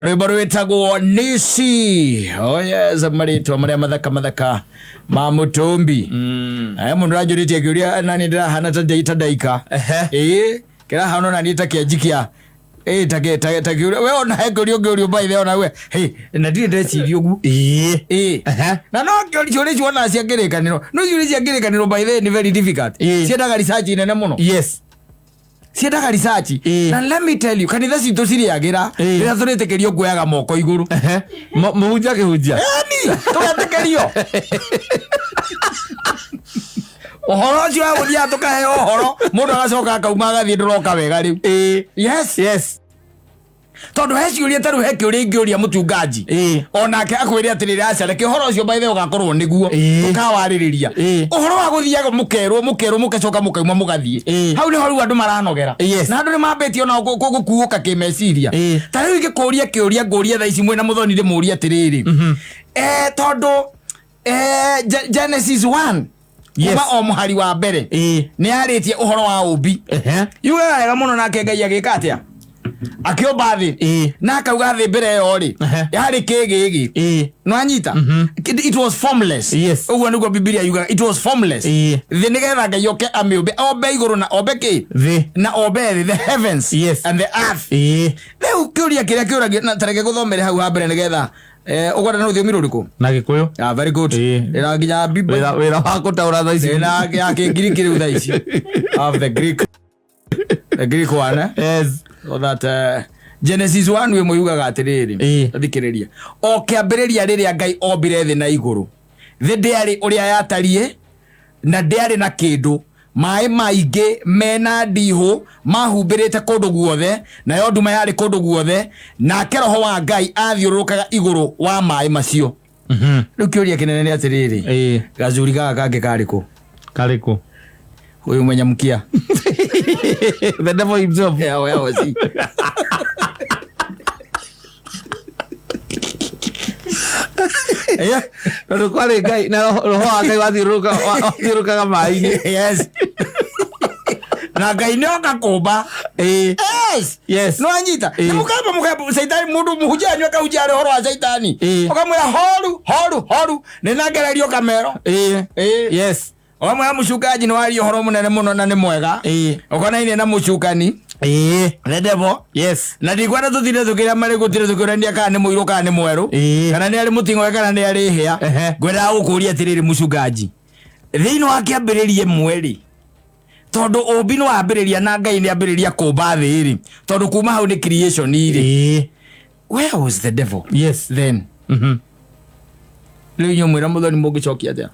Riborwetagwo nisi. Oh yes, marito maria mathaka mamutumbi. Mundu ajurite akiuria nani ndira hana ta daika. Kira hano nani ta kiajikia. Takiuria we ona hegorio by the ona we. Hey, na ndire ndeciria ugu. Na no kiori chuona aciagerekaniro. No yuri ciagerekaniro by the ni very difficult. Ciendaga research nene muno. Yes. Siendaga research. And let me tell you, kanitha citũ ciriagira rĩrĩa tũrĩtĩkĩrio kuoyaga moko igũrũ. Mũhunjia kĩhunjia. Yaani, tũretĩkĩrio. Ũhoro ũcio wa gũthiĩ tũkahe ũhoro, mũndũ agacoka akauma agathiĩ ndũroka wega rĩu. Yes. Tondu he ciuria taru he kiuria ingĩũria mũtungaji. Onake akwĩre atĩrĩrĩ aca kĩhoro ũcio by the way ũgakorwo nĩguo ũkawarĩrĩria. Ũhoro wa gũthiaga mũkerwo mũgacoka mũkauma mũgathiĩ. Hau nĩho rĩu andũ maranogera. Na andũ nĩmambĩtie ona gũkuũka kĩmeciria. Ta rĩu ingĩkũria kĩũria ngũria thaa ici mwĩna mũthoni ndĩmũria atĩrĩrĩ. Tondu Genesis 1 kuma o mũhari wa mbere nĩarĩtie ũhoro wa ũmbi. Yugaga wega mũno nake Ngai agĩka atĩa? Akiomba thĩ na akauga thĩ mbere yo ri yarĩ kĩgĩgĩ no anyita. It was formless. Ũguo nĩguo Biblia yugaga it was formless. Thĩ nĩgetha Ngai oke amĩũmbe ombe igũrũ na ombe kĩ na ombe thĩ, the heavens and the earth. Rĩu kĩũria kĩrĩa kĩũragio na tareke gũthomere hau ha mbere nĩgetha ũgwada na rũthiomi rũrĩkũ na Gĩkũyũ. Very good. Ĩra nginya Biblia wĩra wa gũtaũra thaa ici na ya Kĩngiriki rĩu thaa ici of the Greek one. Yes. So that Genesis 1 we muyugaga atiriri thikiriria o kiambiriria riria Ngai ombire thĩ na igũrũ thĩ ndĩarĩ ũrĩa yatarie na ndĩarĩ na kĩndũ maĩ maingĩ mena ndihũ mahumbĩrĩte kũndũ guothe na yo nduma yarĩ kũndũ guothe nake Roho wa Ngai athiũrũrũkaga igũrũ wa maĩ macio. Rĩu kĩũria kĩnene nĩ atĩrĩrĩ gacuri gaka kangĩ karĩkũ huyu mwenye mkia the devil himself. Yeah, see. Pero kwale Ngai na Roho wa Ngai wathiũrũrũkaga maĩ-inĩ. Yes. Na Ngai nĩ oka kũmba. Yes. No anyita. Mũkamba Saitani mũndũ mũhunjia nyua kahunjia ũhoro wa Saitani. Ũkamwĩra horu nĩnagererio kamero. Yes. Omwe ya mũcungaji nĩ wari ũhoro mũnene mũno na nĩ mwega. Ũkonaine na mũcukani. The devil. Yes. Na ndikwenda tũtinde tũkĩrĩa marĩ gũtire tũkĩrania kana nĩ mũirũ kana nĩ mwerũ kana nĩ arĩ mũting'oe kana nĩ arĩ hĩa. Ngwenda gũkũria atĩrĩrĩ mũcungaji, thĩinĩ wa kĩambĩrĩria mweri tondu ũmbi nĩ wambĩrĩria na Ngai nĩ ambĩrĩria kũmba thĩ rĩ tondu kuma hau nĩ creation rĩ. Where was the devil? Yes. Then rĩu nyamwĩra mũthoni mũngĩcokia atĩa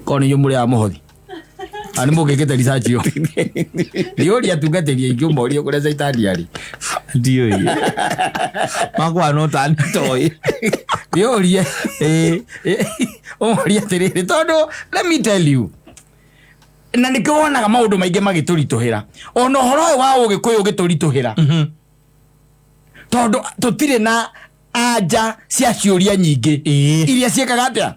koni yo muri amuhothi ani mugikete research yo ndiori atungatĩria ingĩ ũmorie kũrĩa Saitani arĩ ndioi magwa no tani toy ndiorie ũmorie atĩrĩrĩ tondu let me tell you na nĩkĩwonaga maũndũ maingĩ magĩtũritũhĩra ona ũhoro ũyũ wa Ũgĩkũyũ ũgĩtũritũhĩra tondu tũtirĩ na anja cia ciũria nyingĩ iria ciekaga atĩa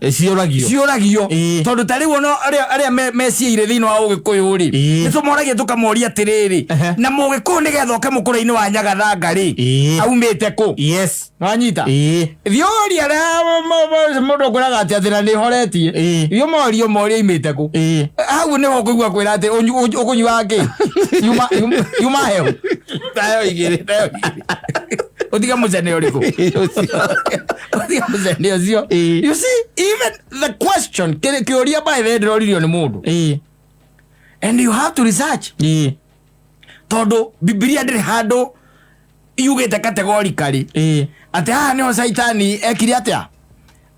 ciũragio tondu ta rĩu no arĩa meciire thĩinĩ wa Ũgĩkũyũ rĩ nĩtũmoragia tũkamoria atĩrĩrĩ na Mũgĩkũyũ nĩgetha oke mũkũrũ-inĩ wa Nyagathanga rĩ aumĩte kũ? Yes. Wanyita thioria mũndũ ũkwĩraga atĩ na nĩhoretie thio moria imĩte kũ? Hau nĩho ũkũigua kwĩra atĩ ũkũnyuaga kĩ yuma hehu tayo igĩrĩ Odiga muzene oriko. You see, even the question kĩũria by the ndĩroririo nĩ mũndũ. And you have to research. Tondu Biblia ndĩrĩ handũ yugĩte categorically atĩ haha nĩho Saitani ekire atĩa.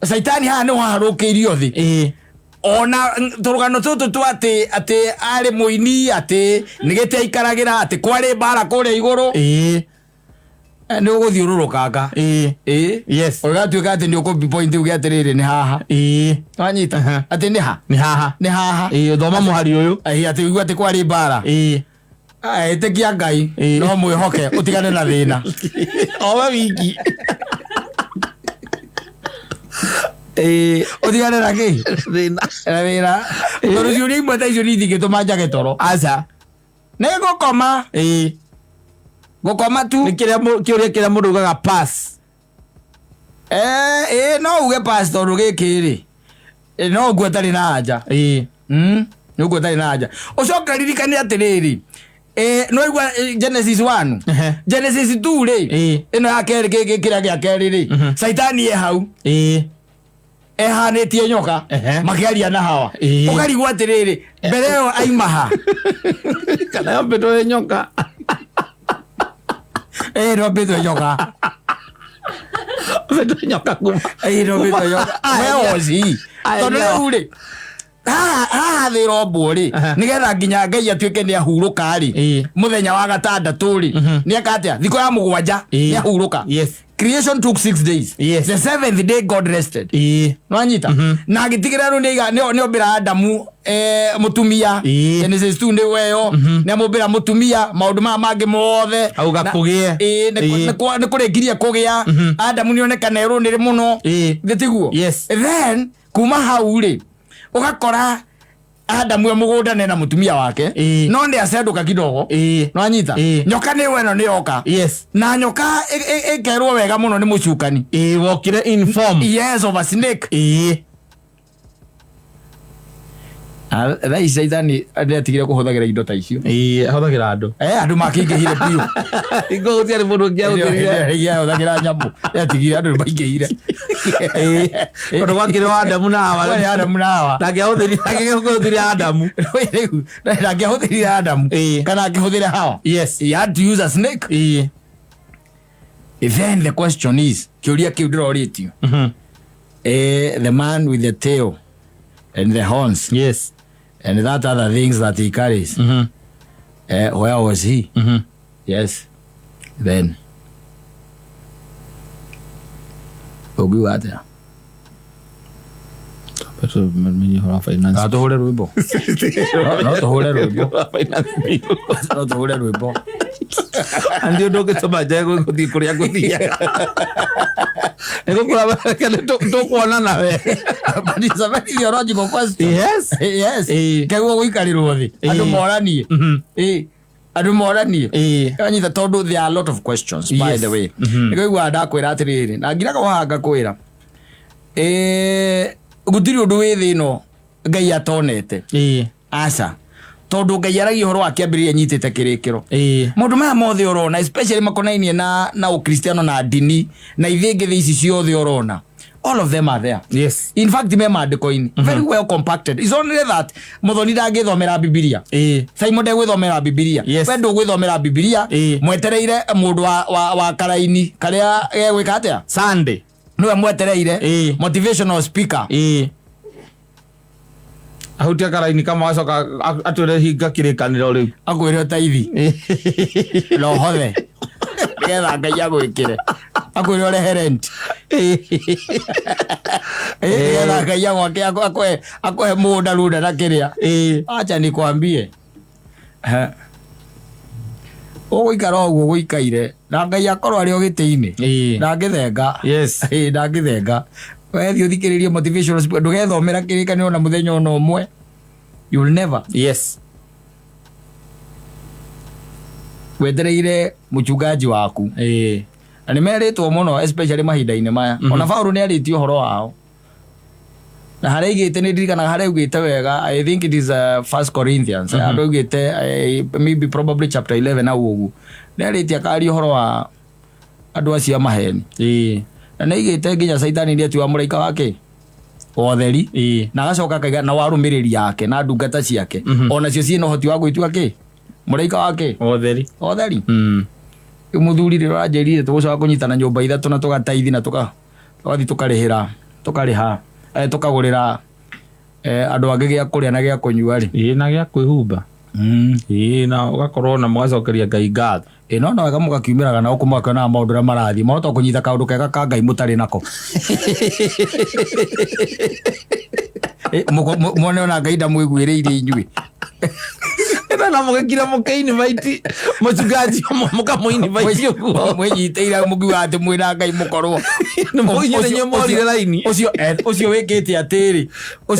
Saitani haha nĩho harũkĩirio thĩ. Ona tũrũgano tũtũ twatĩ atĩ arĩ mũini atĩ nĩgĩte aikaragĩra atĩ kwarĩ mbara kũrĩa igũrũ. Nĩ ũgũthiũrũrũkanga. Yes. Ũgatuĩka atĩ nĩ ũkũmbi point uge atĩrĩrĩ nĩ haha. Wanyita atĩ nĩ haha. Thoma mũhari ũyũ. Atĩ uigua atĩ kwarĩ mbara. Ĩtĩkia Ngai no mwĩhoke ũtigane na thĩna. Owe wiki. Ũtigane na kĩ? Thĩna. Tondũ ciũria imwe ta icio nĩ ithingĩtũma njage toro. Aca. Nĩ ngũkoma. gukoma tu ni kiuria mundu ugaga pass no uge pastor rugikiri no gwetari na haja no gwetari na haja ucoka ririkane atiriri no igwa Genesis 1 Genesis 2 ri ino yakeri kira gya keri ri Saitani hau ehanitie nyoka makiaria na hawa ukarigwa atiriri mbere yo aimaha kana yo beto nyoka no beto nyoka beto nyoka kuma no beto nyoka where was he tondu uri thä rombo rä nä getha nginya Ngai atuä nä ahurå rä muthenya wa gatandatå rä nä eka atä thikå ya må gwanja nä ahurå ka. Creation took 6 days. The 7th day God rested. No anyita na agitigä ra nä ombä ra Adamu mutumia Genesis 2 nä weyo nä amå mbä ra mutumia maå ndå maya mangä mothe auga kå gä nä kå rä ngirie kå gä a Adamu nä onekana erå nä rä må no thä tiguo. Then kuma hau rä ugakora Adamu ya mugunda nena mutumia wake no nä acenduka kidogo no anyita nyoka nä weno nä yoka na nyoka ikerwo wega muno nä mucukani wokire in form of a snake Rai Saitani atigire kuhuthagira indo ta icio ahuthagira andu makingihire piu ingo gutiari mundu ngiahuthagira huthagira nyambu atigire andu maingihire tondu gwakire Adamu na Hawa na ngiahuthiria Adamu na ngiahuthiria Adamu kana ngihuthira Hawa he had to use a snake. Then the question is kiuria kiu ndiroritio the man with the tail and the horns and that other things that he carries where was he? Then ugiwa atia tuhure rwimbo no tuhure rwimbo andio ndungituma njego guthii kuria guthia ego kula kale to kuona nawe but it's a very theological question. Kegwo guikarirwo thi andu moranie andu moranie kanyita tondu there are a lot of questions by the way ego igwa ndakwira atiriri na ngira kuhanga kwira gutiri undu wi thi no Ngai atonete aca tondu Ngai aragia horo wake ambiriria nyitite kirikiro mundu maya mothe urona especially makonainie na ukristiano na dini na ithingi thi ici ciothe urona all of them are there. In fact me mandiko-ini very well compacted. It's only that muthoni ndangithomera Bibilia Simon ndegwithomera Bibilia we ndugwithomera Bibilia mwetereire mundu wa karaini karia gegwika atia Sunday niwe mwetereire motivational speaker ahutia karaini kama wacoka atwire hinga kirikaniro riu akwire taithi no hothe getha Ngai agwikire akwire ore rent getha Ngai agwake akwe munda runda na kiria acha nikwambie uguikara uguo guikaire na Ngai akorwo ari o giti-ini na ngithenga na ngithenga we thi uthikiririe motivational speaker ndugethomera kirikaniro na muthenya ona umwe you'll never wetereire muchungaji waku na nä meritwo må no especially mahinda-inä maya ona Paulo nä arĩtie horo wao na harä igä te nä ndirikanaga harä augä te wega I think it is 1 Corinthians andå augä te maybe probably chapter 11 au ũguo nä arĩtie akaria horo wa andå acio maheni na nä igä te nginya Saitani nä atiwa mũraika wake otheri na agacoka akaiga na warũmĩrĩri yake na ndungata ciake onacio ciĩ na ũhoti wa gwĩtua kĩ mũraika wake otheri muthuri rä ranjärire tå gå coka kå nyitana nyå mba ithatå na tå gataithi na tågathi tå karĩha tå kagå rä ra andå angä gä a kå rä a na gä a kå nyua rä na gä a kwä humba na å gakorwo na må gacokeria Ngai ngatho no wega må gakiumä raga na å kå mwakeonaga maå ndå rä a marathiä mahota kå nyita kaå ndå kega ka Ngai må tarä nako mwone ona Ngai ndamwä guä rä irie inyuä na mugekira muka-invite muchungaji mukamu-invite uguo mwenyiteire mukiuga ati mwina Ngai mukorwo mukinyire morire laini ucio wikite atiri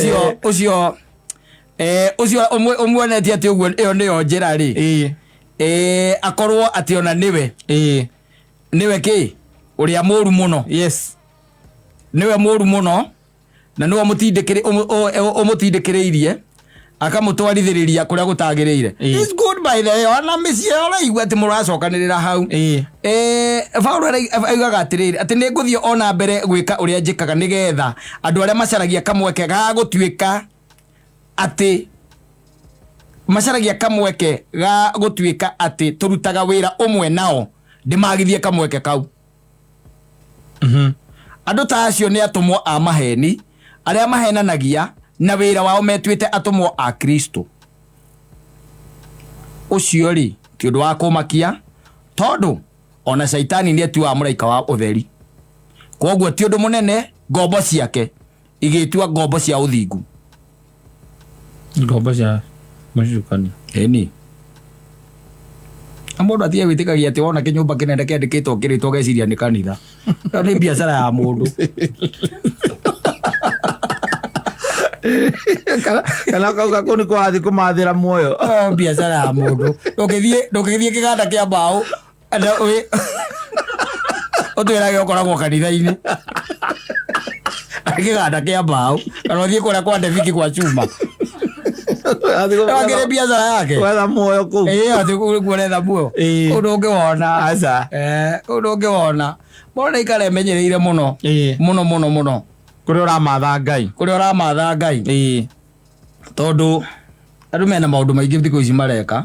ucio umwonetie ati uguo iyo niyo njira ri akorwo ati ona niwe ki uria moru muno. Yes, niwe moru muno na niwe omutindikiriirie akamutwarithiriria kuria gutagireire. It's good by the way. Ona micie ora igwa ati muracokanirira hau. Paulo aigaga atiriri ati ninguthie ona mbere gwika uria njikaga nigetha andu aria macaragia kamweke ga gutuika ati macaragia kamweke ga gutuika ati turutaga wira umwe nao ndimagithie kamweke kau. Andu ta acio ni atumwo a maheni aria mahenanagia na wira wao metuite atumwo a Kristo. Ucio ri ti undu wa kumakia tondu ona Saitani ni etua muraika wa utheri. Koguo ti undu munene ngombo ciake igitua ngombo cia uthingu. Ngombo cia mucukani. Eni. Amundu atie witikagia ati wona kinyumba kinene kiandikitwo kiritwo geciria ni kanitha. Ni biashara ya mundu. Kana kauga kuni kwathi kumathira muoyo. Biashara ya mundu. Ndukithie kiganda kia mbao. Otwira giokoragwo kanitha-ini. Kiganda kia mbao. Kana uthie kuria kwa Deviki kwa chuma. Agire biashara yake. Wetha muoyo ku. Ati kuretha muoyo. Undu ungiwona. Aca. Undu ungiwona. Mbona ikare menyereire muno. Muno. Kuria uramatha Ngai. Tondu andu mena maundu maingi thiku ici mareka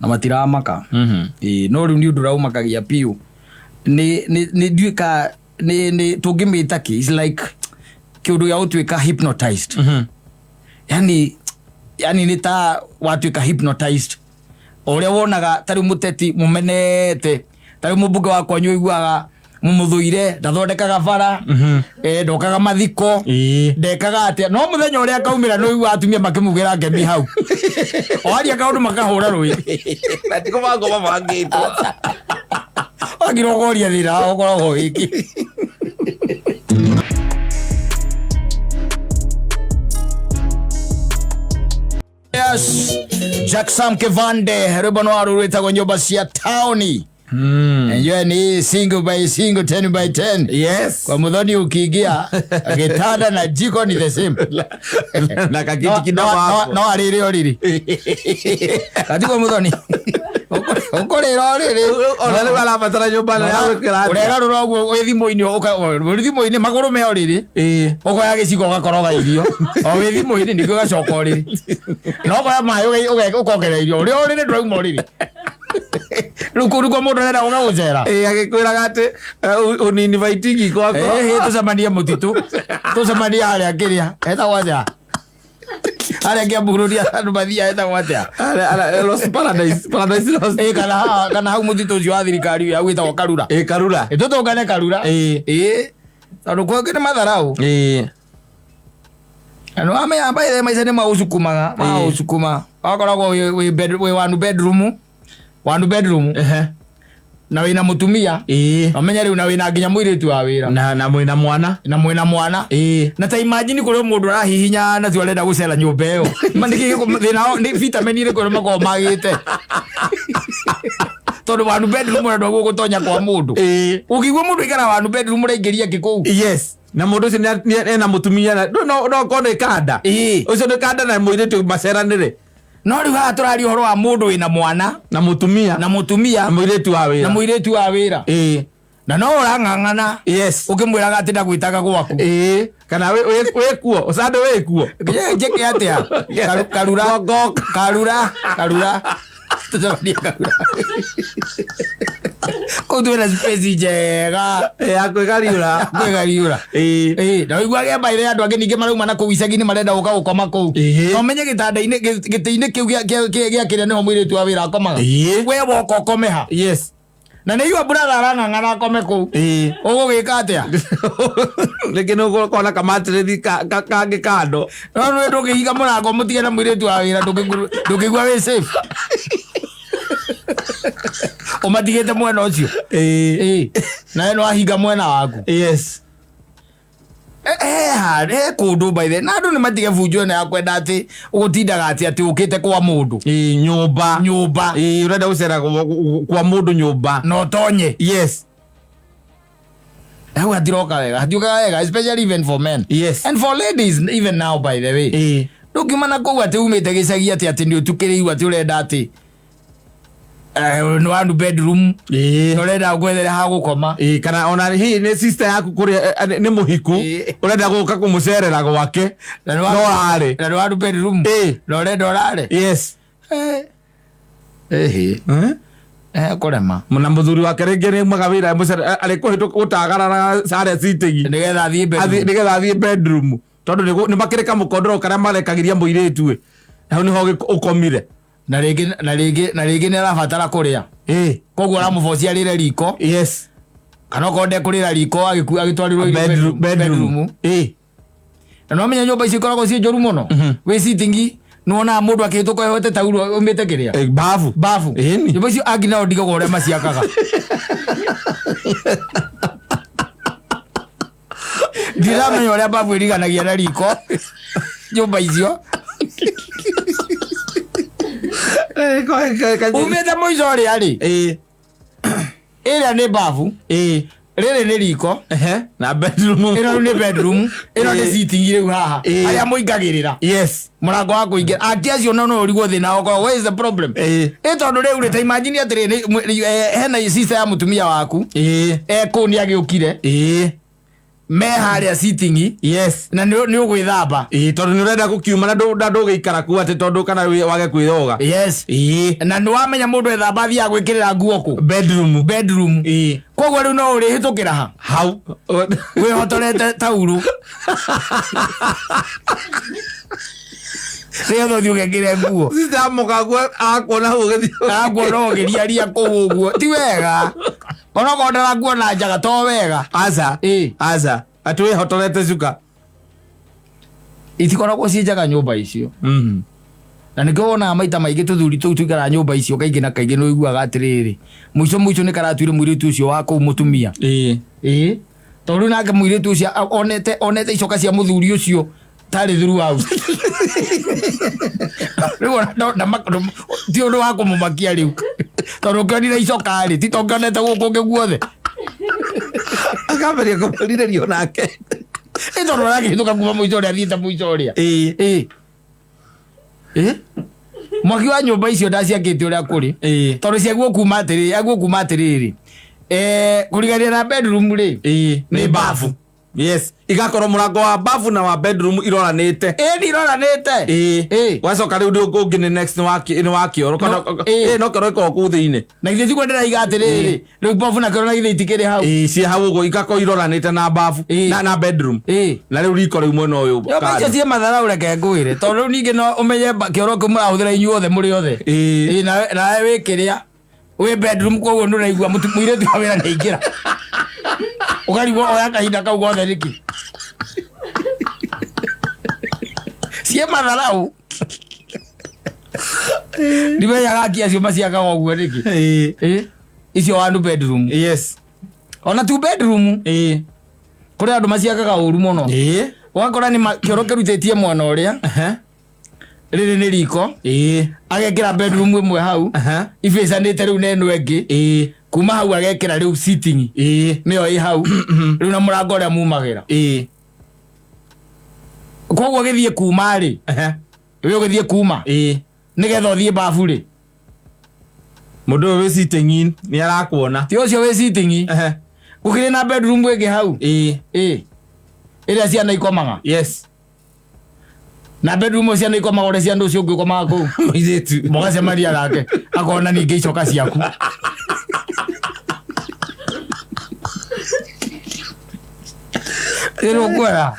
na matiramaka. No riu ni undu raumakagia piu. Ni duika ni tungimita ki is like kiundu ya utwika hypnotized. Yani ni ta watuika hypnotized. Oria wonaga tari muteti mumenete tari mubunge wa kwanyu iguaga mumuthuire ndathondekaga bara ndokaga mathiko ndekaga atia no muthenya uria kaumira no igua atumia makimugira ngemi hau oaria kaundu makahura rui batiko bango mangitwo agirogoria thira okoragwo wiki. Yes, Jackson Kevande rwibano arurwitagwo nyumba cia tauni. Enjoy ni single by single, 10 by 10. Yes. Kwa muthoni ukiingia gitanda na jiko ni the same. Na kakiti kidogo hapo. No ariri oriri. Kati kwa muthoni. Ukorera oriri. Ona wala matara nyumba na yawe kira. Urega rurogwo withimo-ini withimo-ini maguru me oriri. Ukoya giciko gakoroga irio. O withimo-ini niko gacoka oriri. No kwa mayo ukongera irio. Uri oriri ndurauma oriri. Ruko mundu nenda unga gujera agikwiraga ati uninviting kwako tucemanie mutitu tucemanie haria kiria eta waja haria kia Buroti andu mathia eta waja Lost Paradise Lost kana hau mutitu ucio wa thirikari ya gwitagwo Karura Karura tutungane Karura tondu kwake ni matharau ano amenya baile maisha ni mausukuma akoragwo we one bedroom na wina mutumia amenya riu na wina nginya muiritu wa wira na mwina mwana na ta imagine kuri mundu arahihinya na tuarenda gucera nyumba iyo mandiki thina ni vitamin ire kuri mako magite tondu one bedroom na ndwa gutonya kwa mundu ukigwa mundu ikara one bedroom raingiria kiku. Yes, na mundu ucio ena mutumia no kone kanda ucio ni kanda na muiritu maceranire. No riu ha turari horo wa mundu wina mwana na mutumia na muiritu wa wira na no urang'ang'ana ukimwiraga ati ndagwitaga gwaku kana we kuo usande we kuo njeke atia karura tuzabadia Karura kutwira space njega akwigariura na igwa ge baire andu angi ninge marauma na kuicagi-ini marenda guka gukoma kuu no menye gitanda-ini giti-ini kiu gia kiria niho muiritu wa wira akomaga we woka ukomeha na nĩ igua brother arang'ang'ana akome kuu ũgũgĩka atĩa rĩngĩ nĩ ũkona kamatirĩthi kangĩ kando no nĩ ndũngĩhinga mũrango mũtige na mũirĩtu wa wĩra ndũngĩigua wĩ safe umatigite mwena ucio na eno ahinga mwena waku kundu by the na andu ni matige bunjo na yakwenda ati ugutindaga ati ukite kwa mundu nyumba urenda gucera kwa mundu nyumba no tonye. Yes. How adiroka wega especially even for men. Yes. And for ladies even now by the way. Ndukimana ko ati umite gicagi ati ni utukiriu ati urenda ati no one bedroom no renda gwethere ha gukoma kana ona hi ni sister yaku kuri ni muhiku urenda guka kumucerera gwake no ari no one bedroom no renda orare. Yes. Kurema muna muthuri wake ringi ni magawira mucerera ari kuhitu gutagarara sare sitigi nigetha athie bedroom tondu ni makirika mukondoro karia marekagiria muiretu hau ni ho ukomire na rigi ni arabatara kuria koguo aramubocia rire riko. Yes. kana konde kurira riko agitwarirwo bedroom na no menya nyumba icio ikoragwo cie njoru muno wi sitting nuona mundu akihituka yote tauro umite kiria bafu nyumba icio angina ondigo gore maciakaga ndiramenya uria bafu iriganagia na riko nyumba icio umite muico ria ri ira ni bafu riri ni riko na bedroom ino ni bedroom ino ni sitting riu haha aria muingagirira. Yes. Murango wa kuingira akiacio no urigwo thina oko. What is the problem? Tondu riu ri ta imagine atiri hena sister ya mutumia waku ku ni agiukire me haria sitting. Yes. Na ni ugwithamba tondu ni urenda gukiuma na ndugikara ku ati tondu kana wage kwithoga. Yes. Na ni wamenya mundu ethamba thia gwikirira nguo ku bedroom koguo riu no uri hitukira ha hau wihotorete tauru Rio ndio ngekire nguo sita mukaguo akuona ugiria ria kuu uguo ti wega ona kodara nguo na njaga to wega aza atwe hotorete zuka itikoragwo cienjaga nyumba icio. Na nikona maita maingi tuthuri tu tukara nyumba icio kaingi na kaingi no iguaga atiriri muico ni karatuire muiritu ucio wa ku mutumia tondu nake muiritu ucio onete icoka cia muthuri ucio tari throughout riu na ti undu wa kumumakia riu tondu kionire icoka ri ti tongonete guku ngiguothe akaberia kumurirerio nake tondu rakihituka kuma muico ria thiete muico ria mwaki wa nyumba icio ndaciakite uria kuri tondu ciaguo kuma atiriri kurigania na bedroom ri ni bafu. Yes. Igakorwo murango wa bafu na wa bedroom iroranite ni iroranite wacoka riu ndio ungi ni next ni wakio no kero ko ku thiine na ithe tikwendera igatiriri riu bafu na kero na ithe itikiri hau ci hau ugo igako iroranite na bafu na bedroom na riu riko riu mwena uyu yo cie mathara ureke ngwire tondu ningi no umenye kero ko murahuthira inyuothe muri othe na wikiria we bedroom koguo nduraigua muiritu wa wira neingira ukarigwo oya kahinda kau gothe riki cie matharau ndimenyaga akiacio maciakaga ũguo riki icio one bedroom. Yes. Ona two bedroom kuri andu maciakaga ũru muno wakora ni kioro kirutĩtie mwana ũrĩa riri ni riko agekira bedroom imwe hau ibecanĩte rĩu neno ĩngĩ kuma hau agekira riu sitting niyo i hau riu na murango ria mumagira koguo githie kuma ri we githie kuma nigetha uthie bafu ri mundu we sitting ni arakuona ti ucio we sitting gukire na bedroom ĩngĩ hau ĩrĩa ciana ikomaga. Yes. Na bedroom ciana ikomaga ũrĩa ciana ũcio ũngĩ ũkomaga kũu mũirĩtu mũgacemaria nake akona ningĩ icoka ciaku ero kwera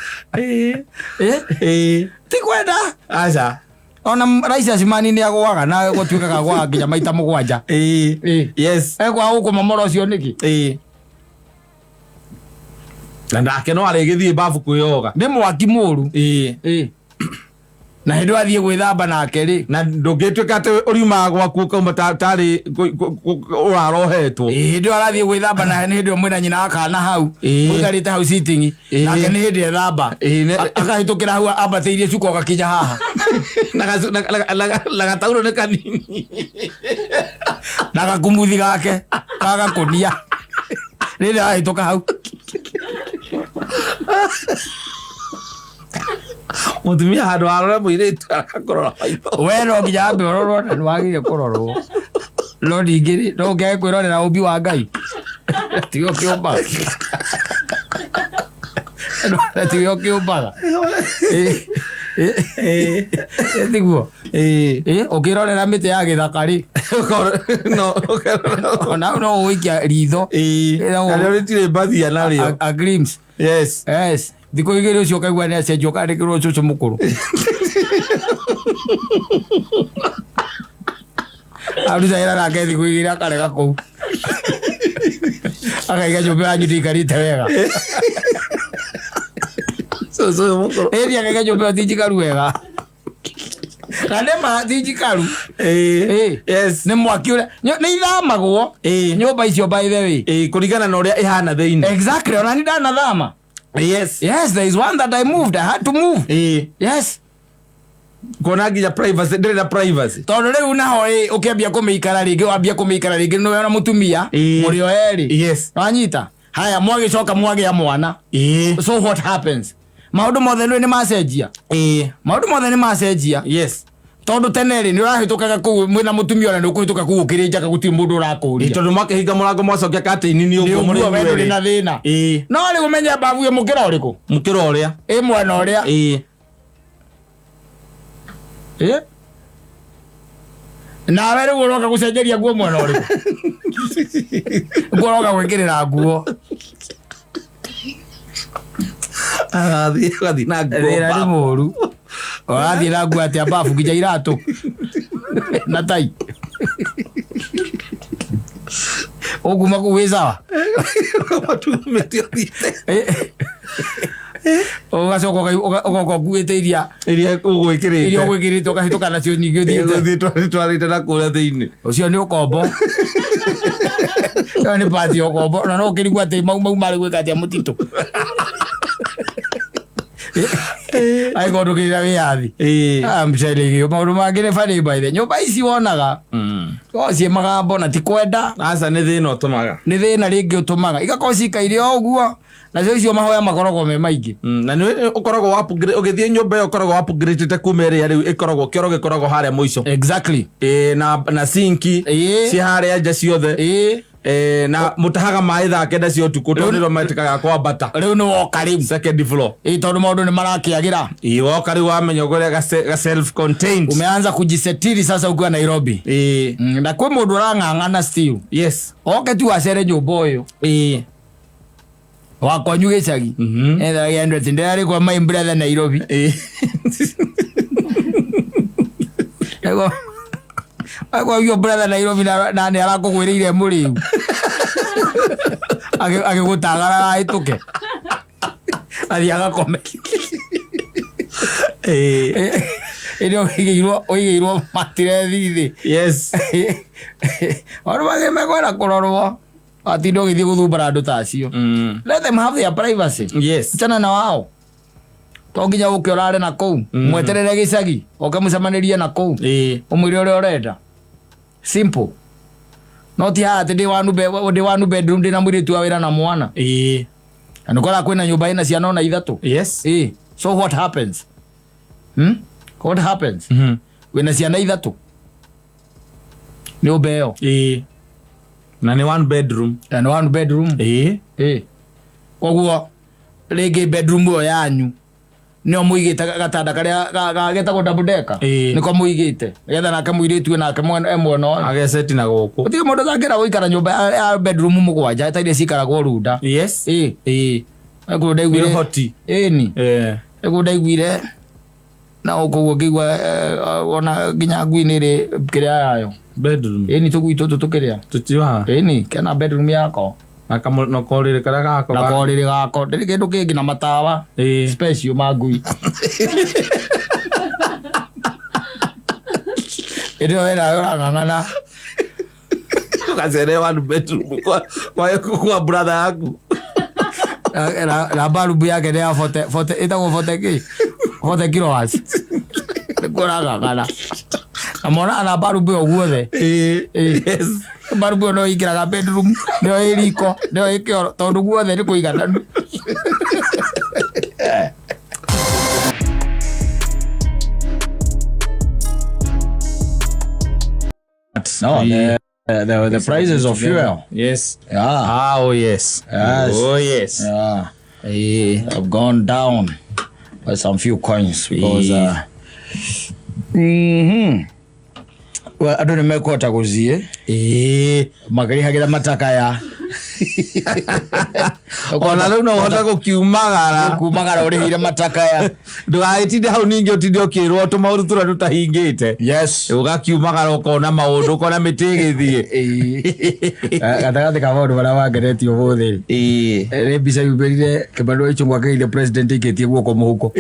ti kwenda aca ona raisa simani ni agwaga na gutwikaga gwa nginya maita mugwanja. Yes. Egwa ukumomora ucio niki na ndake no arigithie bafu kuyoga ni mwaki muru na hĩndĩ athiĩ gwĩthamba nake rĩ na ndũngĩtuĩka atĩ ũriumaga gwaku ũkauma tarĩ ũrarohetwo hĩndĩ arathiĩ gwĩthamba na nĩ hĩndĩ mwĩna nyina akana hau mũikarĩte hau sitting nake nĩ hĩndĩ ethamba akahĩtũkĩra hau ambatĩirie cuka ũgakinya haha na gatauro nĩ kanini na gakumuthi gake gagakonia rĩrĩa ahĩtũka hau mũtumia handũ arore mũirĩtu akakorora we no nginya ambe ũrorwo na nĩwagĩrĩire kũrorwo no ningĩ no ũngĩage kwĩrorera ũmbi wa Ngai tigo kĩũmbaga tigo kĩũmbaga tiguo ũkĩrorera mĩtĩ ya gĩthaka rĩ no ũgũikia ritho narĩo rĩtirĩ mbathia narĩo a glimpse yes thikũ igĩrĩ ũcio kaigua nĩ acenjio kandĩkĩrwo cũcũ mũkũrũ aruta wĩra nake thikũ igĩrĩ akarega kũu akaiga nyũmba yanyu ndĩikarĩte wega ĩni akaiga nyũmba ĩyo ti njikaru wega kanema ti njikaru nĩ mwaki ũrĩa nĩ ithamagwo nyũmba icio by the way kũringana na ũrĩa ĩhana thĩinĩ exactly ona nĩ ndanathama yes there is one that I moved. I had to move. Yes. Kona nginya privacy ndĩrĩ na privacy tondũ rĩu naho ũkĩambia kũmĩikara rĩngĩ wambia kũmĩikara rĩngĩ nĩ wona mũtumia mũrĩ o erĩ wanyita haya mwagĩcoka mwagĩa mwana so what happens maũndũ mothe nĩ macenjia maũndũ mothe nĩ macenjia yes tondũ tene rĩ nĩ ũrahĩtũkaga kũu mwĩna mũtumia ona nĩ ũkũhĩtũka kũu ũkĩrĩ njaka gũtirĩ mũndũ ũrakũria tondũ makĩhinga mũrango mwacokia katĩ-inĩ nĩ ũguo mũrĩ wendũ na thĩna no rĩu ũmenye babu mũkĩra ũrĩkũ mũkĩra ũrĩa mwena ũrĩa nawe rĩu ũroka gũcenjeria nguo mwena ũrĩkũ nguo ũroka gwĩkĩrĩra nguo agathiĩ na nguo thĩna nĩ mũru ũrathiĩ na nguo atĩa babu nginya iratũ na tai ũkuma kũu wĩ sawa ũgacoka ũgoka ũkuĩte iria ũgwĩkĩrĩte ũkahĩtũka nacio ningĩ twarĩte na kũrĩa thĩinĩ ũcio nĩ ũkombo ĩyo nĩ pati ya ũkombo na no ũkĩrigwo atĩ mau marĩ gwĩka atĩa mũtitũ aigondũkĩrĩra wĩyathi mcerĩgĩo maũndũ mangĩ nĩ funny by the nyũmba ici wonaga ciĩ magambo na ti kwenda aca nĩ thĩna ũtũmaga nĩ thĩna rĩngĩ ũtũmaga igakorwo cikaire o ũguo nacio icio mahoya makoragwo me maingĩ na nĩ ũkoragwo ũgĩthiĩ nyũmba ĩyo ũkoragwo upgradete kuma ĩrĩa rĩu ĩkoragwo kĩoro gĩkoragwo harĩa mũico exactly na sinki ci harĩa nja ciothe na mũtahaga maĩ thaa kenda cia ũtukũ tondũ nĩrĩo metĩkaga kwambata rĩu nĩ woka rĩu second floor tondũ maũndũ nĩ marakĩagĩra woka rĩu wamenya ũrĩa ga self contained umeanza kujisetiri sasa ukiwa Nairobi na kwĩ mũndũ ũrang'ang'ana still yes oke tu acere nyũmba ũyũ wakwanyu gĩcagi endete ndĩrarĩkwa my brother Nairobi Ako yo brother Nairobi na nĩ arakũgwĩrĩire mũrĩu agĩgũtagara ahĩtũke athiĩ agakome ĩrĩ ũigĩirwo matirethi thĩ yes maũndũ mangĩ mekwenda kũrorwo atinda ũgĩthiĩ gũthumbara andũ ta acio let them have their privacy chana na wao to nginya ũke ũrare na kũu mweterere gĩcagi oke mũcemanĩrie na kũu ũmwĩre ũrĩa ũrenda simple no ti haha atĩ ndĩ one bedroom ndĩ na mũirĩtu wa wĩra na mwana na nĩkora kwĩna nyũmba ĩna ciana ona ithatũ so what happens what happens wĩna ciana ithatũ nyũmba ĩyo na nĩ one bedroom koguo rĩngĩ bedroom ĩyo yanyu nĩo mũigĩte gatanda karĩa getagwo double decker nĩko mũigĩte nĩgetha nake mũirĩtu nake mwena ũyũ ageseti na gũkũ gũtirĩ mũndũ ũtangĩra gũikara nyũmba ya bedroom mũgwanja ta iria cikaragwo runda egũrũ ndaiguire egũrũ ndaiguire na ũkũguo ngĩigua ona nginya ngui-inĩ ĩrĩ kĩrĩa yayo bedroom ĩni tũgui tũtũ tũkĩrĩa tũtiwaga kena bedroom yako na korĩrĩ karĩa gako na korĩrĩ gako ndĩrĩ kĩndũ kĩngĩ na matawa special ma ngui Ndio wena ngangana. Ukazere one bedroom kwa brother yako. La balubu yake ni 40 itakuwa 40 kilowatts. Kora ngangana. Amona ana balubu ogwothe. Yes. Balubu no ikiraga bedroom, no iriko, no ikio tondu gwothe ni kuigana. No, the prices of fuel. Yes. Yeah. Oh yes. Yes. Oh yes. Yeah. Have gone down by some few coins because well, I don't remember what I was here. Magari hagira mataka ya. Ona leo no hota kumagara uri hire mataka ya. Ndũgagĩtinde hau ningĩ ũtinde ũkĩrwo tũmaũndũ tũrĩa tũtahingĩte. Yes. Ũgakiumagara ũkona maũndũ ũkona mĩtĩ ĩgĩthiĩ. Gatagatĩ ka maũndũ marĩa wangeretio ũmũthĩ. Nĩ mbica yumĩrire kĩbandũ icũngwa kĩire president ikĩtie guoko mũhuko.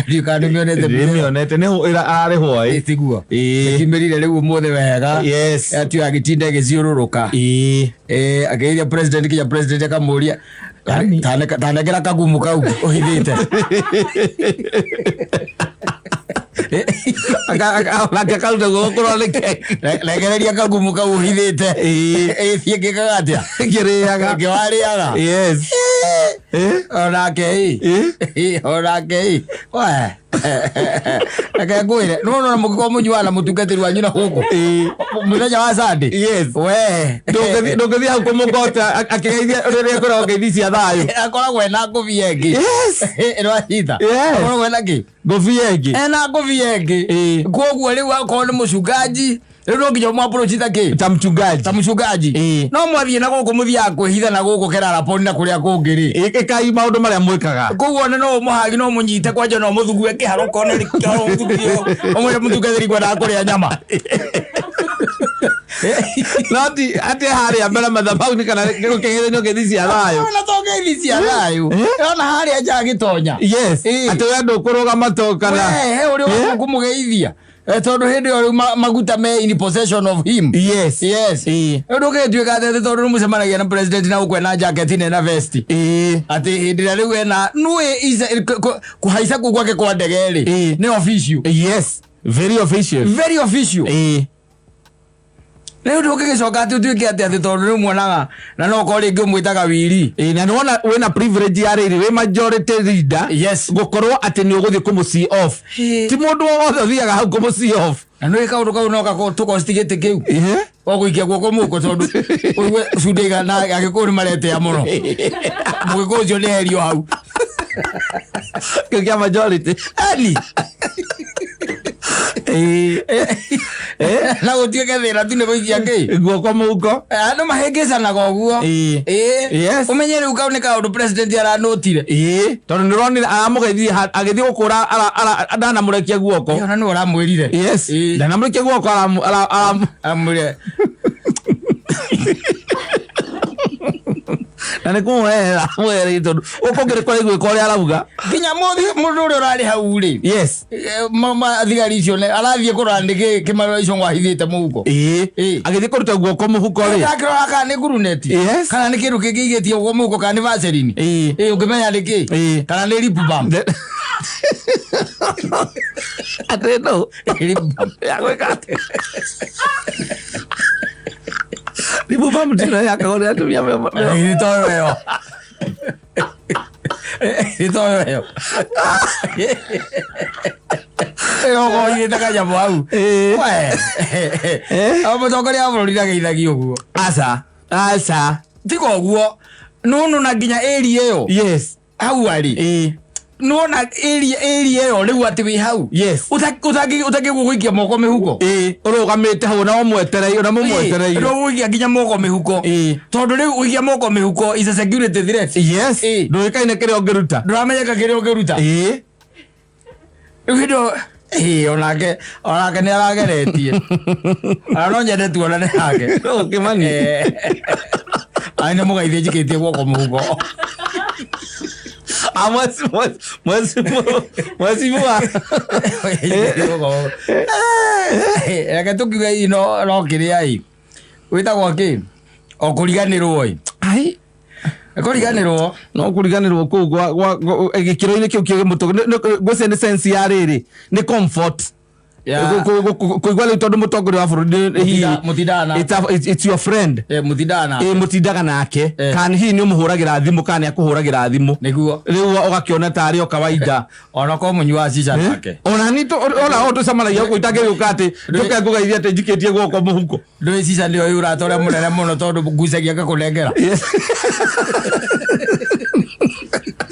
Rikani mĩonete nĩ ararĩhwo tiguo. Ikĩmĩrire rĩu ũmũthĩ wega. Yes. Atio agĩtinda agĩciũrũrũka. Akĩiria president kinya president akamũria tanekera kagumu kau ũhithĩte. Akaruta gũkorwo legereria kagumu kau ũhithĩte. Thiĩ ngĩkaga atĩa kĩrĩaga kĩwarĩaga. Yes. Onake akagwire no mũgĩkorwo mũnyuana mũtungatĩri wanyu na gũkũ mũthenya wa Sunday. Yes. We ndũngĩthiĩ hau kũmũgota akĩgeithia rĩrĩa akoragwo ngeithi cia thayũ. Akoragwo ena ngũbia ĩngĩ. Yes. Ĩrahitha. Akoragwo ena kĩ ngũbia ĩngĩ. Ena ngũbia ĩngĩ. Koguo rĩu akorwo nĩ mũcungaji rĩu nginya mwaprochita kĩ ta mchungaji. No mwathiĩ na gũkũ mũthiaga kwĩhitha na gũkũ Keraraponi na kũrĩa kũngĩ rĩ. Ĩkai maũndũ marĩa mwĩkaga. Koguo no mũhagi no mũnyite kwanja no mũthugue kĩharo kone rĩkĩharo mũthugue ũmwe mũtungatĩri kwenda kũrĩa nyama. Nati ate harĩa mbere mathabaũ ni kana gũkĩgeithio ngeithi cia thayũ. Ona to ngeithi cia thayũ. Ona harĩa nja gĩtonya. Yes. Ate we ndũkũrũgama to kana. Uri wa kũmũgeithia. Tondu hindi ori maguta me in possession of him. Yes. Yes. Ndũgĩtuĩka atĩ tondu mũcemanagia na president na ũkwena jacket na vest. Ati hindi rĩu ena kũhaica kũu gwake kwa ndege rĩ nĩ official. Yes. Very official. Very official. Leo ndũgĩcoka atĩ ũtuĩke atĩ tondu rĩu muonaga na no ko rĩngĩ ũmwĩtaga wiri. Na nĩwona wĩna privilege ya rĩrĩ wĩ majority leader. Yes. Gũkorwo atĩ nĩ ũgũthiĩ kũmũ-see off. Ti mũndũ wothe ũthiaga hau kũmũ-see off. Na nĩ kaũndũ kau no tũkostigĩte kĩu. Ogũikia guoko mũhuko tondu ũigue cundiga na agĩkũyũ nĩ maretea mũno. Mũgĩkũyũ ũcio nĩ herio hau. Kĩu majority. Ani. Na gũtuĩke thĩna tu nĩ gũikia kĩ guoko mũhuko. Andũ mahĩngĩcanaga ũguo. Yes. Ũmenye rĩu kau nĩ kaũndũ president aranũtire. Tondũ nĩũronire aramũgeithia agĩthiĩ gũkũra ndanamũrekia guoko. Ona nĩ ũramwĩrire. Yes. Ndanamũrekia guoko aramwĩrire. Na nĩ kũmũhera mwere tondu ũkũngĩrĩkwo gwĩka ũrĩa arauga. Nginya mũndũ ũrĩa ũrarĩ hau rĩ. Yes. Thigari icio arathiĩ kũrora nĩ kĩmarũa icio ngwahithĩte mũhuko. Agĩthiĩ kũruta guoko mũhuko rĩ. Akĩrora kana nĩ nguruneti. Kana nĩ kĩndũ kĩngĩ igĩtie ũguo mũhuko kana nĩ vaseline. Ũngĩmenya nĩ kĩ. Kana nĩ lip balm. Atĩ no. Lip balm ya gwĩka atĩ. Lip balm tino yakagwo nĩ atumia Ni todo veo. Ni todo veo. Ogo yetaka jambo au. We. Mũtongoria wa bũrũri ndagĩithagia ũguo. Aca. Tiga ũguo. No na nginya area ĩyo. Yes. Hau arĩ. No na area ĩyo rĩu atĩ wĩ hau. Yes. Ũtangĩgũikia moko mĩhuko. Ũrũgamĩte hau na ũmwetereire na mũmwetereire. Ũgũikia nginya moko mĩhuko. Tondu rĩu ũikia moko mĩhuko is a security threat. Yes. Ndũĩkaine kĩrĩa ũngĩruta. Ndũramenyeka kĩrĩa ũngĩruta. Rĩu hĩndĩ onake nĩ arageretie. No nyende tuonane nake. Ũkĩmani. Nĩ mũgeithie njikĩtie guoko mũhuko. mwezi mwa eke tukiuga ino no kiria i witagwo ki o kuriganirwo i ai kuriganirwo no kuriganirwo ku gikiro-ini kiu ki mutu gwese ni sense ya riri ni comfort kuigwa rä tondå må tongoria wa bå rå it's your friend mutindaga nake kana hihi nä å må hå ragä ra thimå kana nä akå hå ragä ra thimå rä u å gakä tarä o kawaida ona ko må nyua cica nake ona o tå camanagia gå itangä gä å ka atä njå ke ngå geithia atä njikä tie guoko må huko ndå cica nä o å ratå må nene må no tondå ngucagia ngakå nengera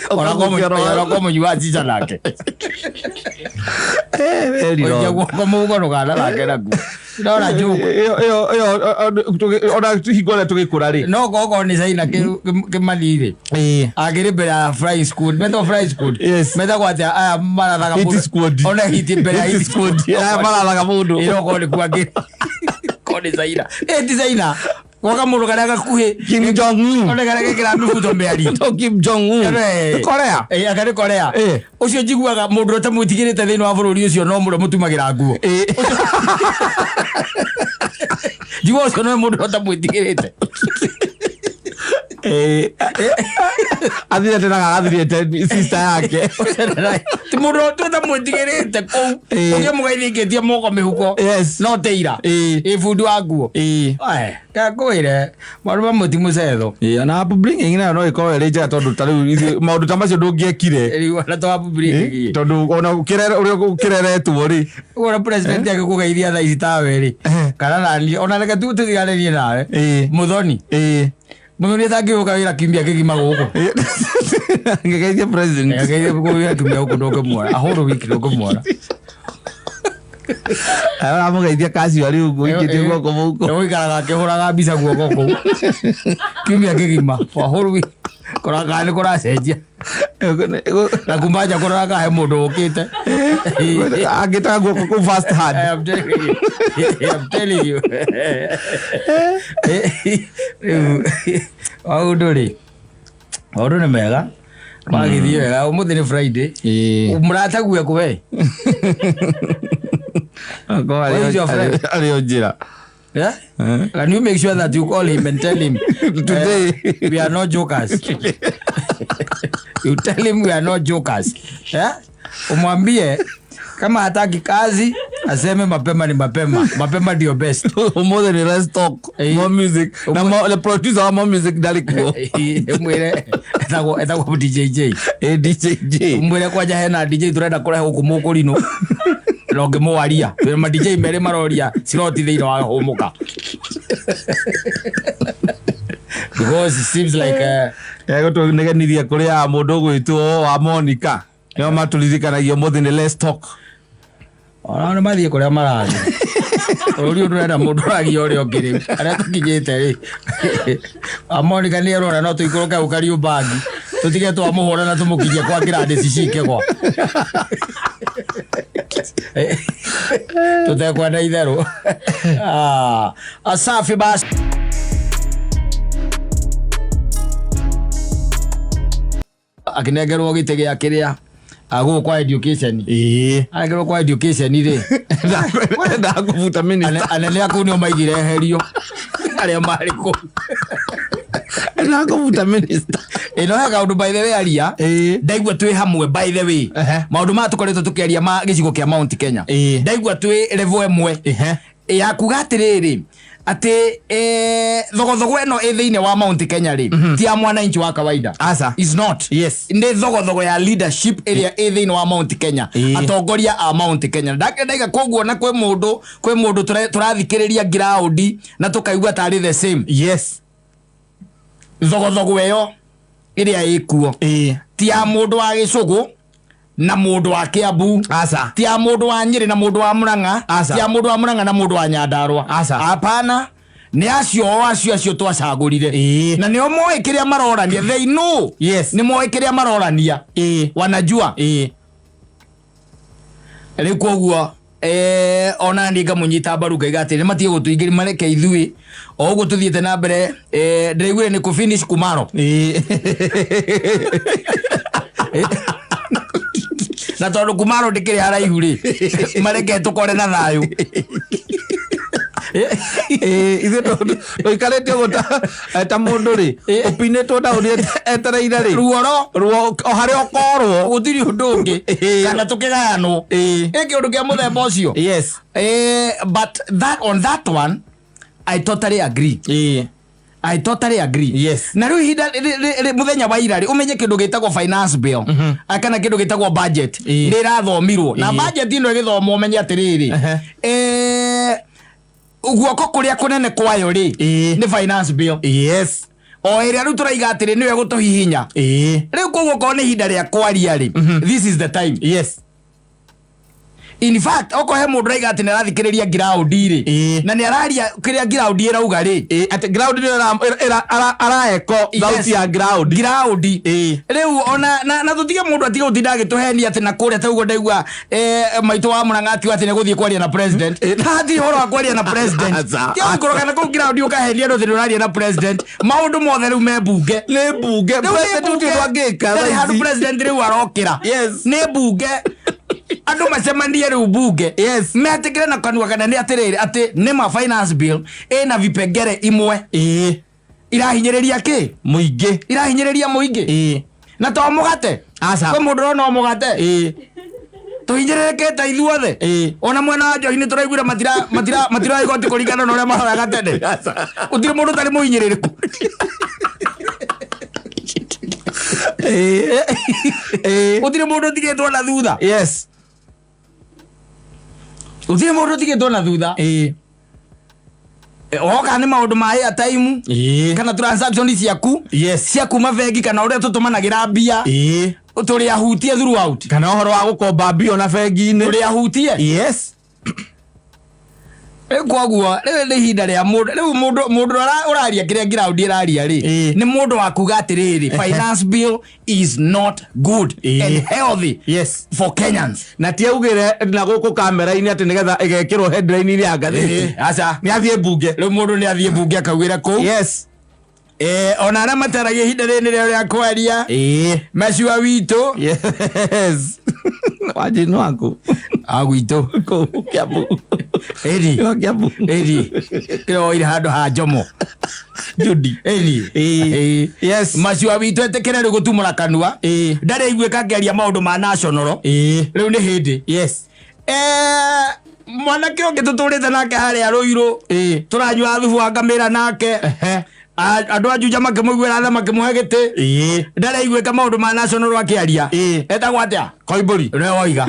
ona ko må nyua cica nake guoko må huko rå gana nake naku ndona njå ona hingo rä a tå gä kå ra rä no goko nä caina kä manirä agä rä mbere ya flying squad metagwo flying squad metagwo atä aya marathaga ona hiti mbere ya hit squad aya marathaga må ndå ä roko nä kuangä ko nä caina ti caina goka må ndå karä a gakuhä Kim Jong-un one karä a gä kä ra mibuto mä ari Kim Jong-un Korea akarä Korea å cio njiguaga må ndå å tamwä tigä rä te thä inä wa bå rå ri å cio no må ndå må tumagä ra nguo njigua å cio no må ndå å tamwä tigä rä te athire naga athirite sister yake ti må ndå å tamwä tigä rä te kåu å gä må gaithingä tie moko mä huko no teira ä bundi wa nguo kakå re maå mamwe ti må cetho ona upbringing nayo no ĩkorwo ĩrĩ njega tondũ ta rĩu maũndũ ta macio ndũngĩekire tondũ ona ũrĩa ũkĩreretwo rĩ ona president agĩkũ geithia thaa ici tawe rĩ kana nani ona reke tu tũthiganĩrie nawe Mũthoni atangĩũka wĩra kiumia kĩgima gũkũ ngĩgeithia president wĩra kiumia gũkũ ndũngĩmuona ahũrũ wiki ndũngĩmuona aramũgeithia casual ũguo ikĩtie guoko mũhuko gũikaraga akĩhũraga mbica guoko kũu kiumia kĩgima ahũrũ wiki koraga nĩ kũracenjia na kuma nja kũroraga he mũndũ ũkĩte angĩtaga guoko kũu first hand I'm telling you maũndũ rĩ maũndũ nĩ mega magĩthiĩ wega ũmũthĩ nĩ Friday mũratague kũ we arĩ o njĩra can you make sure that you call him and tell him today we are not jokers you tell him we are not jokers umwambie kama hataki kazi aseme mapema ni mapema ndio best more than let's talk more music na the producer wa more music dalikuo mwire etagwo DJJ mwire kwaja hena DJ turenda kurehe huku mukurino no ngĩmũwaria ma DJ merĩ maroria ciroti thĩinĩ wa hũmũka because it seems like gũtũnegenithia kũrĩa mũndũ ũgwĩtwo wa Monica nĩo matũririkanagia mũthĩ nĩ let's talk ona nĩ mathiĩ kũrĩa marathiĩ ũrĩa ũrenda mũndũ ũragia ũrĩa ũngĩ rĩu arĩa tũkinyĩte rĩ Monica nĩ erona no tũikũrũke ũkariũ bagi tũtige twamũhũra na tũmũkinyie kwa kĩrandĩ cicikĩgwa tũtekwenda itherũ asafi basi akinengerwo gĩtĩ gĩa kĩrĩa agå kwa education agerwo kwa education rĩ ndakũbuta minister anene akũ nĩo maigire herio arĩa marĩ kũ ndakũbuta minister ĩno he kaũndũ by the way aria ndaigua twĩ hamwe by the way maũndũ maya tũkoretwo tũkĩaria ma gĩcigo kĩa Mount Kenya ndaigua twĩ level ĩmwe ya kuga atĩrĩrĩ atĩ thogothogo ĩno ĩ thĩinĩ wa Mount Kenya rĩ ti ya mwananchi wa kawaida is not nĩ thogothogo ya leadership ĩrĩa ĩ thĩinĩ wa Mount Kenya atongoria a Mount Kenya ndakĩndaiga koguo na kwĩ mũndũ tũrathikĩrĩria ground na tũkaigua tarĩ the same thogothogo ĩyo ĩrĩa ĩkuo ti ya mũndũ wa Gĩcũgũ na mũndũ wa Kiambu ti ya mũndũ wa Nyĩrĩ na mũndũ wa Murang'a ti ya mũndũ wa Murang'a na mũndũ wa Nyandarua hapana nĩ acio twacagũrire na nĩo moĩ kĩrĩa marorania they know nĩ moĩ kĩrĩa marorania wanajua rĩu koguo ona nĩ ngamũnyita mbaru ngaiga atĩ nĩmatige gũtũingĩria mareke ithuĩ o ũguo tũthiĩte na mbere ndĩraiguire nĩ kũ finish kumaro na tondu kumaro ndikiri haraihu ri mareke tukore na thayu ithe no ikarete gota ta mundu ri upinetwo na uri etereire ri ruo hari okorwo gutiri undu ungi kana tukigayanwo eki undu kia muthemba ucio. Yes. But on that one I totally agree. I totally agree. Yes. Na riu hinda muthenya wa ira ri umenye kindu gitagwo finance bill akana kindu gitagwo budget rirathomirwo na budget ino igithomwo umenye atiriri guoko kuria kunene kwayo ri ni finance bill. Yes. O iria riu turaiga atiri niwe gutuhihinya riu koguo ko ni hinda ria kwaria ri this is the time. Yes. In fact oko he mundu raiga ati narathikiriria ground ri na ni araria kiria ground irauga ri ati ground ni ara eko thauti ya ground riu ona na tutige mundu atiga utinda agituhenia ati na kuria taugo ndaigua maitu wa Murang'ati ati ne guthie kwaria na president hati horo wa kwaria na president kio ngoroka na ku ground ukahenia ndo thiri uraria na president maundu mothe riu me bunge president tu twangika hari president riu arokira ni bunge andu macemanie riu bunge metikire na kanua kana ni atiriri ati ni ma finance bill na vipengere imwe irahinyiriria ki muingi irahinyiriria muingi na to mugate kwe mundu no mugate tuhinyirirekete ithuothe ona mwena wa Njohi ni turaiguira matira igoti kuringana na uria mahoyaga tene utiri mundu tari muhinyiririku utiri mundu tigitwo na thutha. Yes. Utiri mundu tigitwo na thutha. Oka ni maundu ma airtime kana transaction ciaku ciaku mabengi kana uria tutumanagira mbia turi ahutie throughout kana uhoro wa gukomba mbia na bengi-ini turi ahutie. Yes. Koguo riu ni hinda ria mundu uraria kiria ground iraria ri ni mundu wa kuga atiriri finance bill is not good and healthy for Kenyans. Na ti augire na guku kamera-ini ati nigetha igekirwo headline iri agathi aca ni athie bunge riu mundu ni athie bunge akawira ku ona ara mataragia hinda rini ria kwaria meciwa witu wajinu wangu agwitu Kiambu kiro ira handu ha Njomo Judi yes meciwa witu etekere ri gutumura kanua ndari igwika ngeria maundu ma national riu ni hindi mwanake ungi tuturite nake haria Ruiru turanyua thubu wa ngamira nake andu ajuja makimugwira tha makimuhe giti ndare igwika maundu ma national akiaria etagwo atia Koimburi ne oiga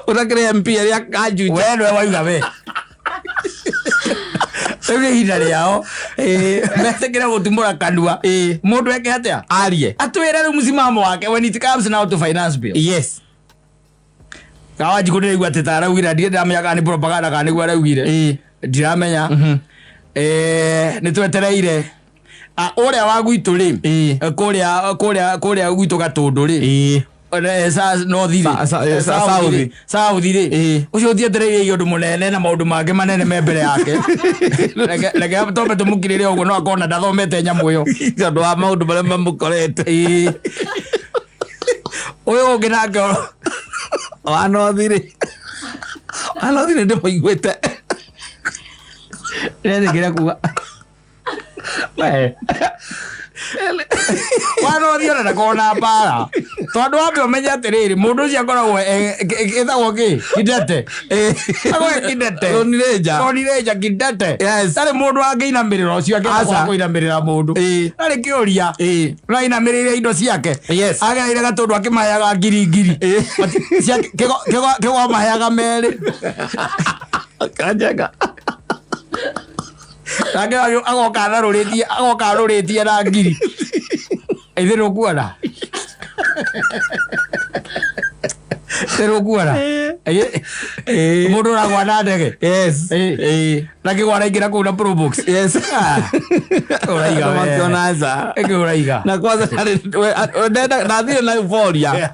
urakire MP ya ajuja we no oiga we ewe hinda riao metekera gutumura kanua mundu eke atia arie atwira ru msimamo wake when it comes now to finance bill. Yes. Kawaji ko ndigwa tetara ugira ndie ndamenya kana ni propaganda kana nigwa raugire ndiramenya ni twetereire uria wa gwitu ri kuria gwitu Gatundu ri sa no thiri south ri ucio tietereire undu munene na maundu mange manene me mbere yake lege tombe tumukirire ugo no akona ndathomete nyamu yo tondu wa maundu maria mamukorete uyu ungi nake anothire ndimoiguite nĩndĩkĩre kuga wanothio na kona mbara tondu wambe umenye atiriri mundu ucio akoragwo githagwo ki kidete agwe kidete onireja kidete tari mundu angĩinamirĩra ucio angĩkorwo kũinamirĩra mundu tari kĩũria ũrainamirĩria indo ciake agereire Gatundu akĩmaheaga ngiri kĩgwa maheaga merĩ kanjaga nake agoka arũrĩtie na ngiri ithe nũkuona mundu uragwa na ndege na kĩgwa araingĩra kũu na probox uraiga na kwanza ndathire na euphoria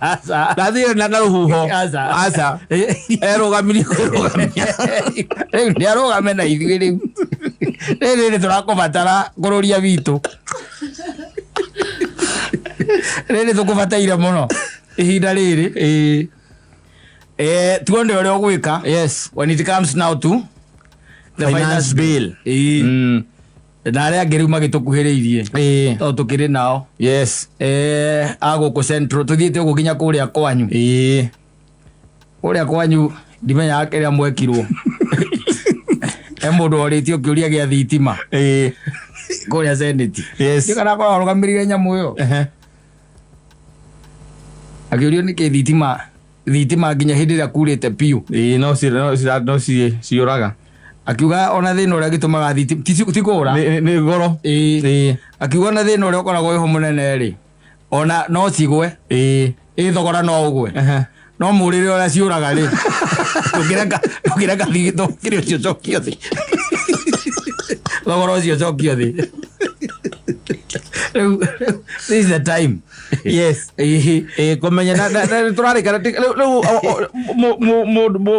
ndathire na rũhuho aca erũgamirie kwĩrũgamia rĩu nĩarũgame na ithuĩ rĩu rĩrĩ tũrakũbatara bũrũri witũ Rĩrĩ tũkũbataire mũno ihinda rĩrĩ tuone ũrĩa ũgwĩka. Yes, when it comes now to the finance bill. Na arĩa angĩ rĩu magĩtũkuhĩrĩirie tondũ tũkĩrĩ nao. Yes, agũkũ central tũthiĩte ũguo nginya kũrĩa kwanyu. Kũrĩa kwanyu ndimenyaga kĩrĩa mwekirwo. Mũndũ orĩtio kĩũria gĩa thitima kũrĩa senate. Yes, kana korwo arũgamĩrĩire nyamũ ĩyo akĩũrio nĩkĩ thitima nginya hĩndĩ ĩrĩa kurĩte piũ. no ciũraga. Akiuga ona thĩna ũrĩa gĩtũmaga thitima ti kũũra nĩ goro. Akiuga ona thĩna ũrĩa ũkoragwo wĩho mũnene rĩ ona no cigwe thogora no ũgwe no mũrĩre ũrĩa ciũraga rĩ tũkĩreka thigito kĩrĩ ũcio cokio thĩ thogora ũcio cokio thĩ. This is the time. Yes, kũmenya tũrarĩkana rĩu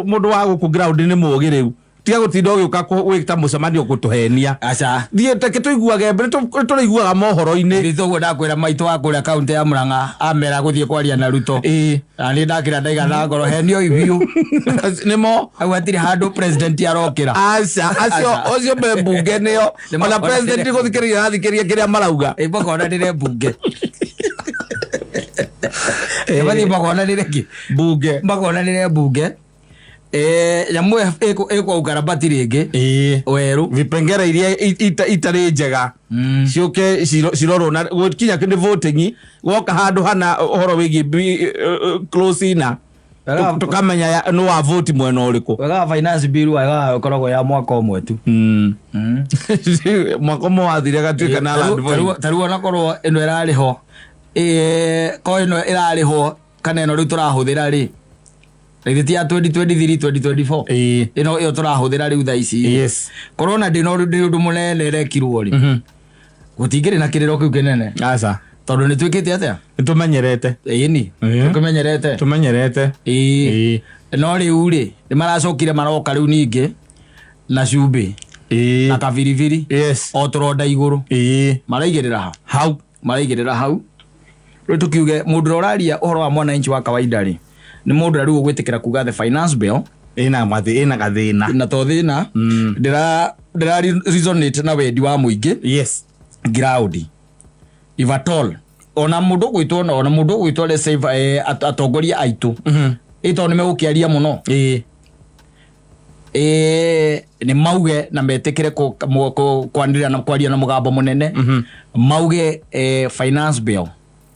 mũndũ wa gũkũ ground nĩ mũũgĩ rĩu tiga gũtinda ũgĩũka gwĩta mũcemanio gũtũhenia. Aca thiĩ teke tũiguage mbere tũrĩiguaga mohoro-inĩ. Thoguo ndakwĩra maitũ wa kũrĩa kaunti ya Mũrang'a amera gũthiĩ kwaria na Ruto na nĩ ndakĩra ndaigana ngoro henio ibiũ nĩmo hau hatirĩ handũ president arokĩra. Acio me mbunge nĩo ona president gũthikĩrĩria arathikĩrĩria kĩrĩa marauga makona nĩre mbunge bathiĩ makona nĩre kĩ mbunge makona nĩre mbunge. Nyamũ ĩkwa ukarabati rĩngĩ werũ vipengere iria itarĩ njega ciũke cirorwo na gũkinya nĩ voting woka handũ hana ũhoro wĩgiĩ close ina tũkamenya nũ wa vote mwena ũrĩkũ. Wega finance bill wega ũkoragwo ya mwaka ũmwe tu mwaka ũmwe wathire gatuĩka na tarĩu ona korwo ĩno ĩrarĩho ko ĩno ĩrarĩho kana ĩno rĩu tũrahũthĩra rĩ rĩti ya 2023 2024 ĩno ĩyo tũrahũthĩra rĩu thaa ici. Yes, corona ndĩ ũndũ mũnene ĩrekirwo rĩ gũtingĩrĩ na kĩrĩro kĩu kĩnene. Aca tondũ nĩ twĩkĩte atĩa nĩtũmenyerete. Tũmenyerete no rĩu rĩ nĩ maracokire maroka rĩu ningĩ na cumbĩ na kabiribiri o tũronda igũrũ maraigĩrĩra hau rĩu tũkiuge mũndũ ũrĩa ũraria ũhoro wa mwananchi wa kawaida rĩ nĩ mũndũ ũrĩa rĩu ũgwĩtĩkĩra kuga the finance bill ĩna gathĩna na to thĩna ndĩra resonate na wendi wa mũingĩ. Yes, ground if at all ona mũndũ gwĩtwo let's say atongoria aitũ ĩtondũ nĩ megũkĩaria mũno nĩ mauge na metĩkĩre kwaria na mũgambo mũnene mauge finance bill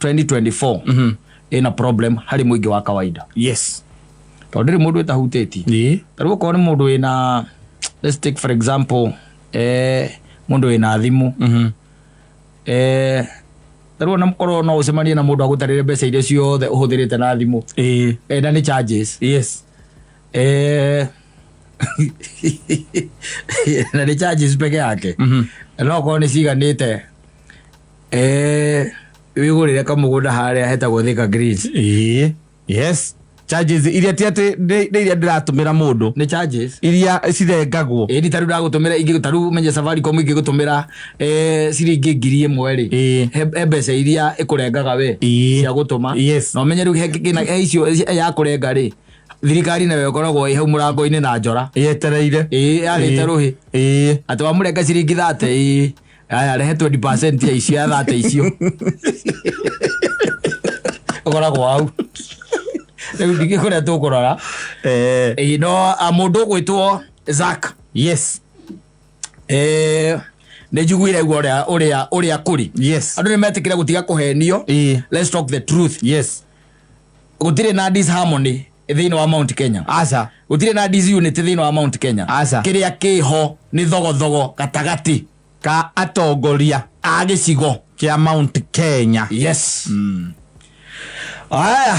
2024 ina problem harĩ mũingĩ wa kawaida. Yes, tondũ rĩ mũndũ etahutĩtie tarĩu okorwo nĩ mũndũ wĩna let's take for example mũndũ wĩna thimũ tarĩu ona mũkorwo no ũcemanie na mũndũ agũtarĩre mbeca iria ciothe ũhũthĩrĩte na thimũ na nĩ charges. Yes, na nĩ charges peke yake no okorwo nĩ ciganĩte wĩgũrĩre kamũgũnda harĩa hetagwo Thika Greens. Yes, charges iria tiatĩ nĩ iria ndĩratũmĩra mũndũ nĩ charges iria cirengagwo ĩni tarĩu ndagũtũmĩra ingĩ tarĩu menye Safaricom ingĩgũtũmĩra ciringi 1,000 rĩ he mbeca iria ĩkũrengaga we cia gũtũma no menye rĩu he icio ya kũrenga rĩ thirikari nayo ĩkoragwo ĩ hau mũrango-inĩ na njora yetereire yarĩte rũhĩ atĩ wamũrenga ciringi 30 aya rehe 20% ya icio ya 30 icio ũkoragwo hau rĩu ndingĩkũrĩa tũkũrora no mũndũ ũgwĩtwo Zack. Yes, nĩ njiguire ũrĩa kũrĩ. Yes, andũ nĩ metĩkĩra gũtiga kũhenio. Let's talk the truth. Yes, gũtirĩ na disharmony thĩinĩ wa Mount Kenya. Aca gũtirĩ na disunity thĩinĩ wa Mount Kenya. Aca kĩrĩa kĩho nĩ thogothogo gatagatĩ ka atongoria a gĩcigo kĩa Mount Kenya. Yes. Aya